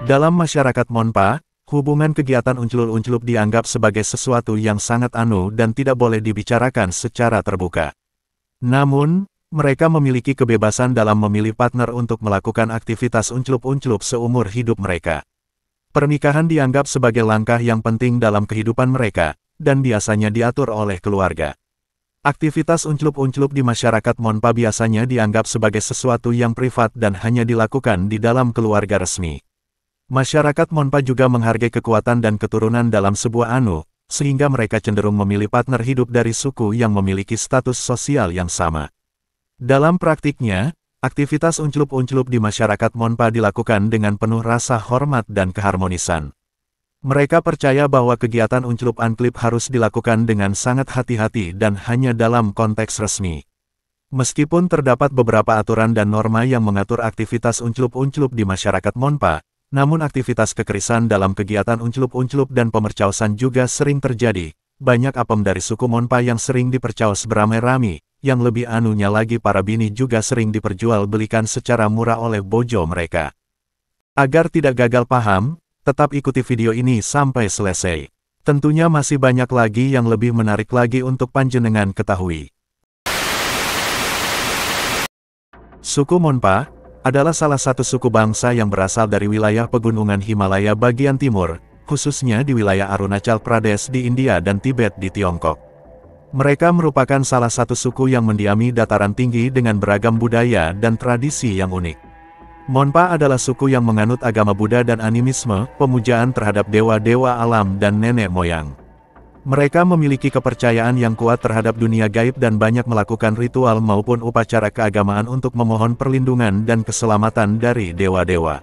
Dalam masyarakat Monpa, hubungan kegiatan unclup-unclup dianggap sebagai sesuatu yang sangat dan tidak boleh dibicarakan secara terbuka. Namun, mereka memiliki kebebasan dalam memilih partner untuk melakukan aktivitas unclup-unclup seumur hidup mereka. Pernikahan dianggap sebagai langkah yang penting dalam kehidupan mereka, dan biasanya diatur oleh keluarga. Aktivitas unclup-unclup di masyarakat Monpa biasanya dianggap sebagai sesuatu yang privat dan hanya dilakukan di dalam keluarga resmi. Masyarakat Monpa juga menghargai kekuatan dan keturunan dalam sebuah sehingga mereka cenderung memilih partner hidup dari suku yang memiliki status sosial yang sama. Dalam praktiknya, aktivitas unclup-unclup di masyarakat Monpa dilakukan dengan penuh rasa hormat dan keharmonisan. Mereka percaya bahwa kegiatan unclup-unclup harus dilakukan dengan sangat hati-hati dan hanya dalam konteks resmi. Meskipun terdapat beberapa aturan dan norma yang mengatur aktivitas unclup-unclup di masyarakat Monpa, namun aktivitas kekerasan dalam kegiatan unclup-unclup dan pemercausan juga sering terjadi. Banyak apem dari suku Monpa yang sering dipercaos beramai-ramai, yang lebih anunya lagi para bini juga sering diperjualbelikan secara murah oleh bojo mereka. Agar tidak gagal paham, tetap ikuti video ini sampai selesai. Tentunya masih banyak lagi yang lebih menarik lagi untuk panjenengan ketahui. Suku Monpa adalah salah satu suku bangsa yang berasal dari wilayah pegunungan Himalaya bagian timur, khususnya di wilayah Arunachal Pradesh di India dan Tibet di Tiongkok. Mereka merupakan salah satu suku yang mendiami dataran tinggi dengan beragam budaya dan tradisi yang unik. Monpa adalah suku yang menganut agama Buddha dan animisme, pemujaan terhadap dewa-dewa alam dan nenek moyang. Mereka memiliki kepercayaan yang kuat terhadap dunia gaib dan banyak melakukan ritual maupun upacara keagamaan untuk memohon perlindungan dan keselamatan dari dewa-dewa.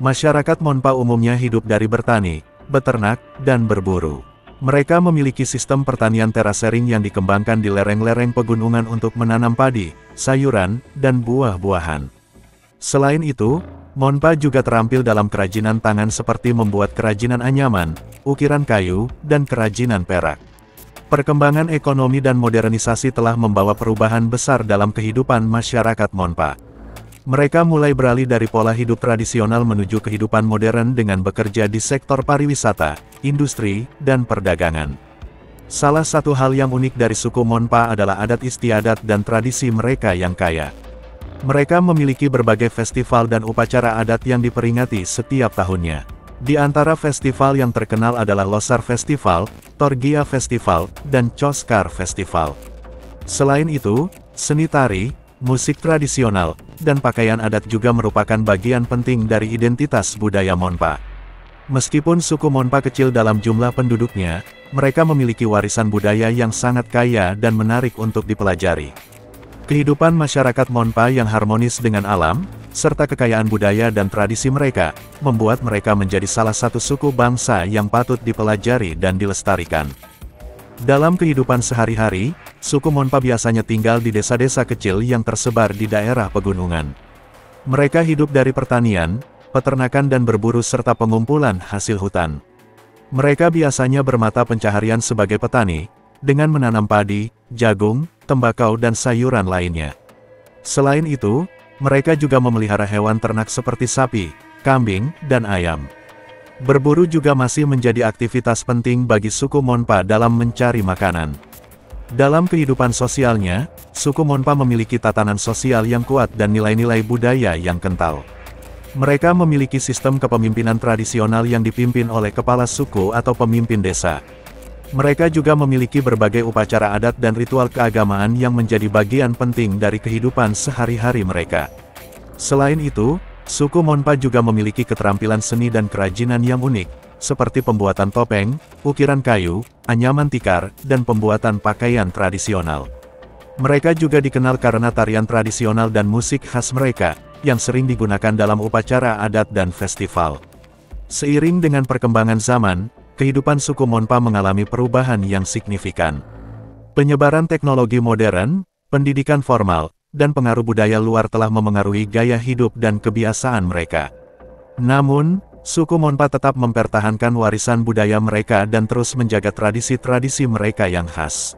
Masyarakat Monpa umumnya hidup dari bertani, beternak, dan berburu. Mereka memiliki sistem pertanian terasering yang dikembangkan di lereng-lereng pegunungan untuk menanam padi, sayuran, dan buah-buahan. Selain itu, Monpa juga terampil dalam kerajinan tangan seperti membuat kerajinan anyaman, ukiran kayu, dan kerajinan perak. Perkembangan ekonomi dan modernisasi telah membawa perubahan besar dalam kehidupan masyarakat Monpa. Mereka mulai beralih dari pola hidup tradisional menuju kehidupan modern dengan bekerja di sektor pariwisata, industri, dan perdagangan. Salah satu hal yang unik dari suku Monpa adalah adat istiadat dan tradisi mereka yang kaya. Mereka memiliki berbagai festival dan upacara adat yang diperingati setiap tahunnya. Di antara festival yang terkenal adalah Losar Festival, Torgia Festival, dan Choskar Festival. Selain itu, seni tari, musik tradisional, dan pakaian adat juga merupakan bagian penting dari identitas budaya Monpa. Meskipun suku Monpa kecil dalam jumlah penduduknya, mereka memiliki warisan budaya yang sangat kaya dan menarik untuk dipelajari. Kehidupan masyarakat Monpa yang harmonis dengan alam, serta kekayaan budaya dan tradisi mereka, membuat mereka menjadi salah satu suku bangsa yang patut dipelajari dan dilestarikan. Dalam kehidupan sehari-hari, suku Monpa biasanya tinggal di desa-desa kecil yang tersebar di daerah pegunungan. Mereka hidup dari pertanian, peternakan dan berburu serta pengumpulan hasil hutan. Mereka biasanya bermata pencaharian sebagai petani, dengan menanam padi, jagung, tembakau dan sayuran lainnya. Selain itu, mereka juga memelihara hewan ternak seperti sapi, kambing, dan ayam. Berburu juga masih menjadi aktivitas penting bagi suku Monpa dalam mencari makanan. Dalam kehidupan sosialnya, suku Monpa memiliki tatanan sosial yang kuat dan nilai-nilai budaya yang kental. Mereka memiliki sistem kepemimpinan tradisional yang dipimpin oleh kepala suku atau pemimpin desa. Mereka juga memiliki berbagai upacara adat dan ritual keagamaan yang menjadi bagian penting dari kehidupan sehari-hari mereka. Selain itu, suku Monpa juga memiliki keterampilan seni dan kerajinan yang unik, seperti pembuatan topeng, ukiran kayu, anyaman tikar, dan pembuatan pakaian tradisional. Mereka juga dikenal karena tarian tradisional dan musik khas mereka, yang sering digunakan dalam upacara adat dan festival. Seiring dengan perkembangan zaman, kehidupan suku Monpa mengalami perubahan yang signifikan. Penyebaran teknologi modern, pendidikan formal, dan pengaruh budaya luar telah memengaruhi gaya hidup dan kebiasaan mereka. Namun, suku Monpa tetap mempertahankan warisan budaya mereka dan terus menjaga tradisi-tradisi mereka yang khas.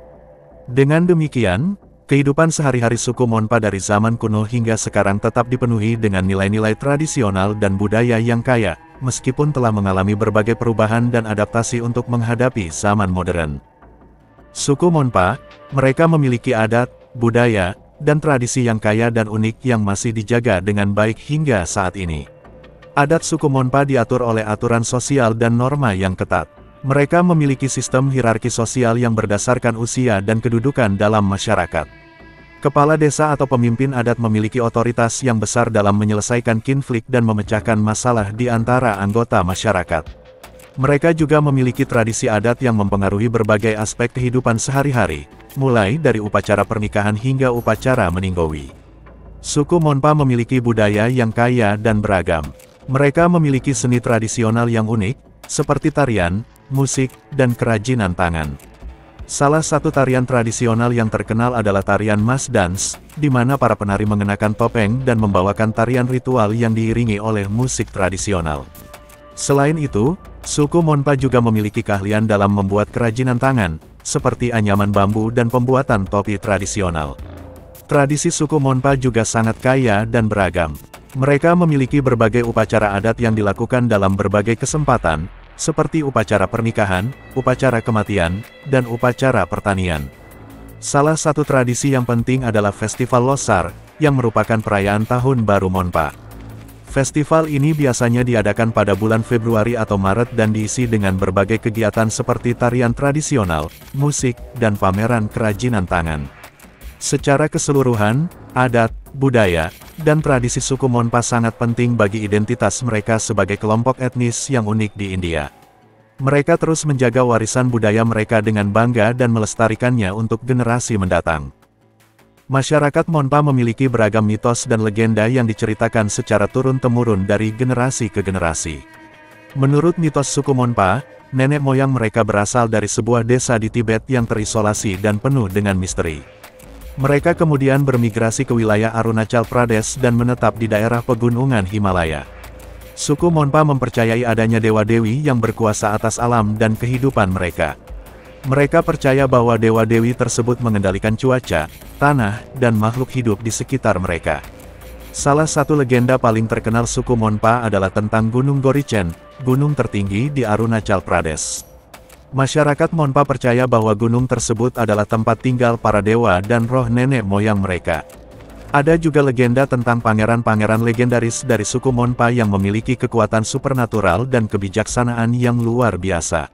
Dengan demikian, kehidupan sehari-hari suku Monpa dari zaman kuno hingga sekarang tetap dipenuhi dengan nilai-nilai tradisional dan budaya yang kaya, meskipun telah mengalami berbagai perubahan dan adaptasi untuk menghadapi zaman modern. Suku Monpa, mereka memiliki adat, budaya, dan tradisi yang kaya dan unik yang masih dijaga dengan baik hingga saat ini. Adat suku Monpa diatur oleh aturan sosial dan norma yang ketat. Mereka memiliki sistem hierarki sosial yang berdasarkan usia dan kedudukan dalam masyarakat. Kepala desa atau pemimpin adat memiliki otoritas yang besar dalam menyelesaikan konflik dan memecahkan masalah di antara anggota masyarakat. Mereka juga memiliki tradisi adat yang mempengaruhi berbagai aspek kehidupan sehari-hari, mulai dari upacara pernikahan hingga upacara meninggawi. Suku Monpa memiliki budaya yang kaya dan beragam. Mereka memiliki seni tradisional yang unik, seperti tarian, musik, dan kerajinan tangan. Salah satu tarian tradisional yang terkenal adalah tarian Mas Dance, di mana para penari mengenakan topeng dan membawakan tarian ritual yang diiringi oleh musik tradisional. Selain itu, suku Monpa juga memiliki keahlian dalam membuat kerajinan tangan, seperti anyaman bambu dan pembuatan topi tradisional. Tradisi suku Monpa juga sangat kaya dan beragam. Mereka memiliki berbagai upacara adat yang dilakukan dalam berbagai kesempatan, seperti upacara pernikahan, upacara kematian, dan upacara pertanian. Salah satu tradisi yang penting adalah Festival Losar, yang merupakan perayaan Tahun Baru Monpa. Festival ini biasanya diadakan pada bulan Februari atau Maret dan diisi dengan berbagai kegiatan seperti tarian tradisional, musik, dan pameran kerajinan tangan. Secara keseluruhan, adat, budaya, dan tradisi suku Monpa sangat penting bagi identitas mereka sebagai kelompok etnis yang unik di India. Mereka terus menjaga warisan budaya mereka dengan bangga dan melestarikannya untuk generasi mendatang. Masyarakat Monpa memiliki beragam mitos dan legenda yang diceritakan secara turun-temurun dari generasi ke generasi. Menurut mitos suku Monpa, nenek moyang mereka berasal dari sebuah desa di Tibet yang terisolasi dan penuh dengan misteri. Mereka kemudian bermigrasi ke wilayah Arunachal Pradesh dan menetap di daerah pegunungan Himalaya. Suku Monpa mempercayai adanya dewa-dewi yang berkuasa atas alam dan kehidupan mereka. Mereka percaya bahwa dewa-dewi tersebut mengendalikan cuaca, tanah, dan makhluk hidup di sekitar mereka. Salah satu legenda paling terkenal suku Monpa adalah tentang Gunung Gorichen, gunung tertinggi di Arunachal Pradesh. Masyarakat Monpa percaya bahwa gunung tersebut adalah tempat tinggal para dewa dan roh nenek moyang mereka. Ada juga legenda tentang pangeran-pangeran legendaris dari suku Monpa yang memiliki kekuatan supernatural dan kebijaksanaan yang luar biasa.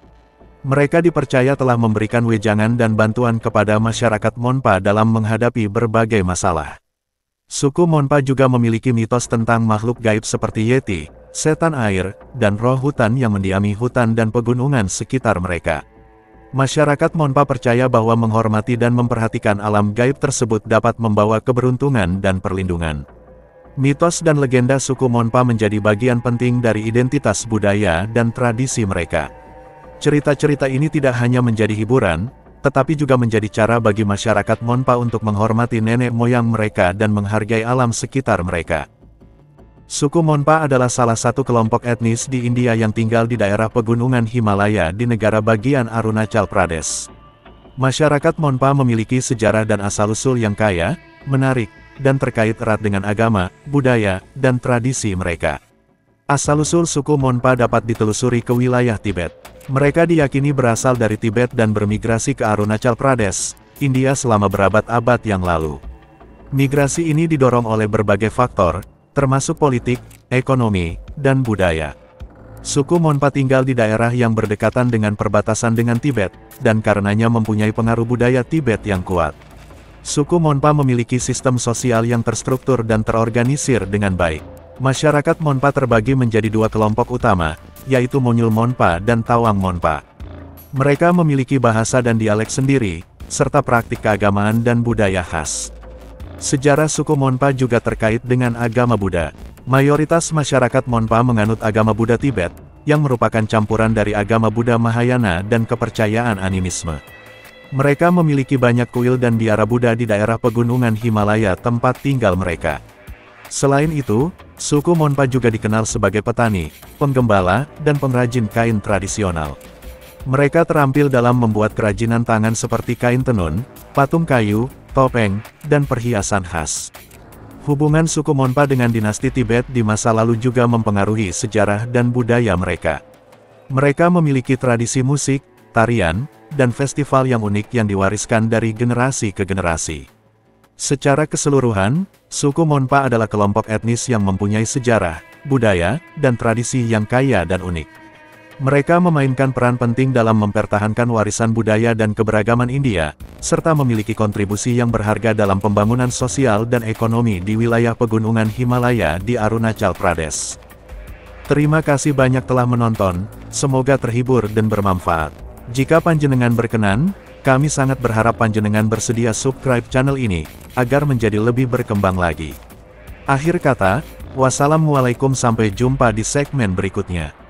Mereka dipercaya telah memberikan wejangan dan bantuan kepada masyarakat Monpa dalam menghadapi berbagai masalah. Suku Monpa juga memiliki mitos tentang makhluk gaib seperti Yeti, setan air, dan roh hutan yang mendiami hutan dan pegunungan sekitar mereka. Masyarakat Monpa percaya bahwa menghormati dan memperhatikan alam gaib tersebut dapat membawa keberuntungan dan perlindungan. Mitos dan legenda suku Monpa menjadi bagian penting dari identitas budaya dan tradisi mereka. Cerita-cerita ini tidak hanya menjadi hiburan, tetapi juga menjadi cara bagi masyarakat Monpa untuk menghormati nenek moyang mereka dan menghargai alam sekitar mereka. Suku Monpa adalah salah satu kelompok etnis di India yang tinggal di daerah pegunungan Himalaya di negara bagian Arunachal Pradesh. Masyarakat Monpa memiliki sejarah dan asal-usul yang kaya, menarik, dan terkait erat dengan agama, budaya, dan tradisi mereka. Asal-usul suku Monpa dapat ditelusuri ke wilayah Tibet. Mereka diyakini berasal dari Tibet dan bermigrasi ke Arunachal Pradesh, India selama berabad-abad yang lalu. Migrasi ini didorong oleh berbagai faktor, termasuk politik, ekonomi, dan budaya. Suku Monpa tinggal di daerah yang berdekatan dengan perbatasan dengan Tibet, dan karenanya mempunyai pengaruh budaya Tibet yang kuat. Suku Monpa memiliki sistem sosial yang terstruktur dan terorganisir dengan baik. Masyarakat Monpa terbagi menjadi dua kelompok utama, yaitu Monyul Monpa dan Tawang Monpa. Mereka memiliki bahasa dan dialek sendiri, serta praktik keagamaan dan budaya khas. Sejarah suku Monpa juga terkait dengan agama Buddha. Mayoritas masyarakat Monpa menganut agama Buddha Tibet, yang merupakan campuran dari agama Buddha Mahayana dan kepercayaan animisme. Mereka memiliki banyak kuil dan biara Buddha di daerah pegunungan Himalaya tempat tinggal mereka. Selain itu, suku Monpa juga dikenal sebagai petani, penggembala, dan pengrajin kain tradisional. Mereka terampil dalam membuat kerajinan tangan seperti kain tenun, patung kayu, topeng, dan perhiasan khas. Hubungan suku Monpa dengan dinasti Tibet di masa lalu juga mempengaruhi sejarah dan budaya mereka. Mereka memiliki tradisi musik, tarian, dan festival yang unik yang diwariskan dari generasi ke generasi. Secara keseluruhan, suku Monpa adalah kelompok etnis yang mempunyai sejarah, budaya, dan tradisi yang kaya dan unik. Mereka memainkan peran penting dalam mempertahankan warisan budaya dan keberagaman India, serta memiliki kontribusi yang berharga dalam pembangunan sosial dan ekonomi di wilayah pegunungan Himalaya di Arunachal Pradesh. Terima kasih banyak telah menonton, semoga terhibur dan bermanfaat. Jika panjenengan berkenan, kami sangat berharap panjenengan bersedia subscribe channel ini, agar menjadi lebih berkembang lagi. Akhir kata, wassalamualaikum, sampai jumpa di segmen berikutnya.